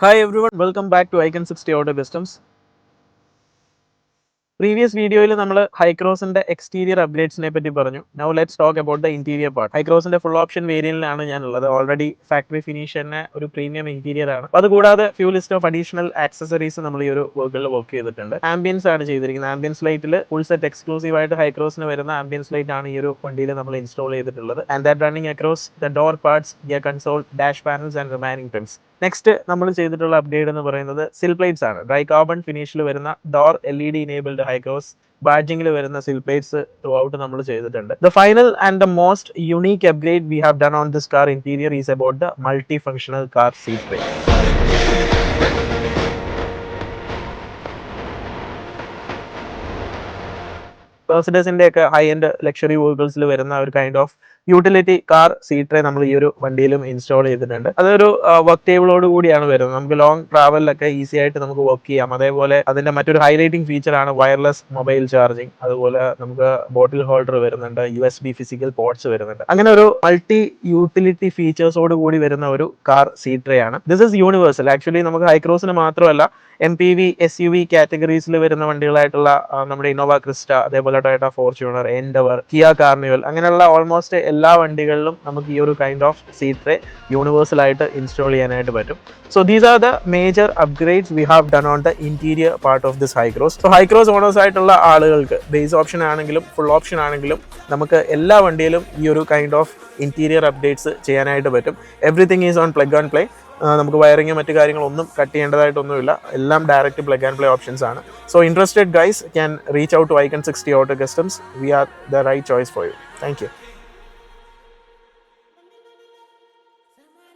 Hi everyone, welcome back to Icon 60 Auto Customs. Previous video നമ്മൾ ഹൈക്രോസിന്റെ exterior അപ്ഗ്രേഡ്സിനെ പറ്റി പറഞ്ഞു. Now let's talk about the interior part. ഹൈക്രോസിന്റെ full option വേരിയന്റിലാണ് ഞാനുള്ളത്. Already factory finish തന്നെ ഒരു പ്രീമിയം ഇന്റീരിയർ ആണ്. അത് കൂടാതെ few list of additional accessories നമ്മൾ ഈ ഒരു വർക്കുകളിൽ വർക്ക് ചെയ്തിട്ടുണ്ട്. ആംബിയൻസ് ആണ് ചെയ്തിരിക്കുന്നത്. ആംബിയൻസ് ലൈറ്റിൽ ഫുൾ സെറ്റ് എക്സ്ക്ലൂസീവ് ആയിട്ട് ഹൈക്രോസിന് വരുന്ന ആംബിയൻസ് ലൈറ്റ് ആണ് ഈ ഒരു വണ്ടിയിൽ നമ്മൾ ഇൻസ്റ്റാൾ ചെയ്തിട്ടുള്ളത്. And that running across the door parts, gear console, dash panels and remaining trims. Next നമ്മൾ ചെയ്തിട്ടുള്ള അപ്ഗ്രേഡ് എന്ന് പറയുന്നത് സിൽ പ്ലേറ്റ്സ് ആണ്. ഡ്രൈ കാർബൺ ഫിനിഷിൽ വരുന്ന ഡോർ LED ഇനേബിൾഡ് ഹൈക്രോസ് ബാഡ്ജിംഗിൽ വരുന്ന സിൽ പ്ലേറ്റ്സ് ത്രൂ ഔട്ട് നമ്മൾ ചെയ്തിട്ടുണ്ട്. The final and the most unique upgrade we have done on this car interior is about the multi functional car seat tray. മെർസിഡസിന്റെ ഒക്കെ high end luxury വെഹിക്കിൾസിൽ വരുന്ന ഒരു kind of utility car seat tray നമ്മൾ ഈ ഒരു വണ്ടിയിലും install ചെയ്തിട്ടുണ്ട്. അതൊരു വർക്ക് ടേബിളോട് കൂടിയാണ് വരുന്നത്. നമുക്ക് ലോങ് ട്രാവലിലൊക്കെ ഈസി ആയിട്ട് നമുക്ക് വർക്ക് ചെയ്യാം. അതേപോലെ അതിന്റെ മറ്റൊരു ഹൈലൈറ്റിംഗ് ഫീച്ചർ ആണ് വയർലെസ് മൊബൈൽ ചാർജിങ്. അതുപോലെ നമുക്ക് ബോട്ടിൽ ഹോൾഡർ വരുന്നുണ്ട്, USB ഫിസിക്കൽ പോർട്സ് വരുന്നുണ്ട്. അങ്ങനെ ഒരു മൾട്ടി യൂട്ടിലിറ്റി ഫീച്ചേഴ്സോട് കൂടി വരുന്ന ഒരു കാർ സീറ്റ് ട്രേ ആണ്. This is universal. ആക്ച്വലി നമുക്ക് ഹൈക്രോസിന് മാത്രമല്ല MPV SUV കാറ്റഗറീസിൽ വരുന്ന വണ്ടികളായിട്ടുള്ള നമ്മുടെ ഇന്നോവ ക്രിസ്റ്റ, അതേപോലെ Toyota Fortuner, Endeavour, Kia Carnival, അങ്ങനെയുള്ള ഓൾമോസ്റ്റ് എല്ലാ വണ്ടികളിലും നമുക്ക് ഈ ഒരു kind of seat tray universal ആയിട്ട് ഇൻസ്റ്റാൾ ചെയ്യാനായിട്ട് പറ്റും. So these are the major upgrades we have done on the interior part of this Hycross. So Hycross owners ആയിട്ടുള്ള ആളുകൾക്ക് ബേസ് ഓപ്ഷൻ ആണെങ്കിലും ഫുൾ ഓപ്ഷൻ ആണെങ്കിലും നമുക്ക് എല്ലാ വണ്ടിയിലും ഈ ഒരു കൈൻഡ് ഓഫ് ഇന്റീരിയർ അപ്ഡേറ്റ്സ് ചെയ്യാനായിട്ട് പറ്റും. Everything is on plug and play. നമുക്ക് വയറിങ് മറ്റു കാര്യങ്ങളൊന്നും കട്ട് ചെയ്യേണ്ടതായിട്ടൊന്നുമില്ല. എല്ലാം direct plug and play options ആണ്. So interested guys can reach out to Icon 60 Auto Customs. We are the right choice for you. Thank you.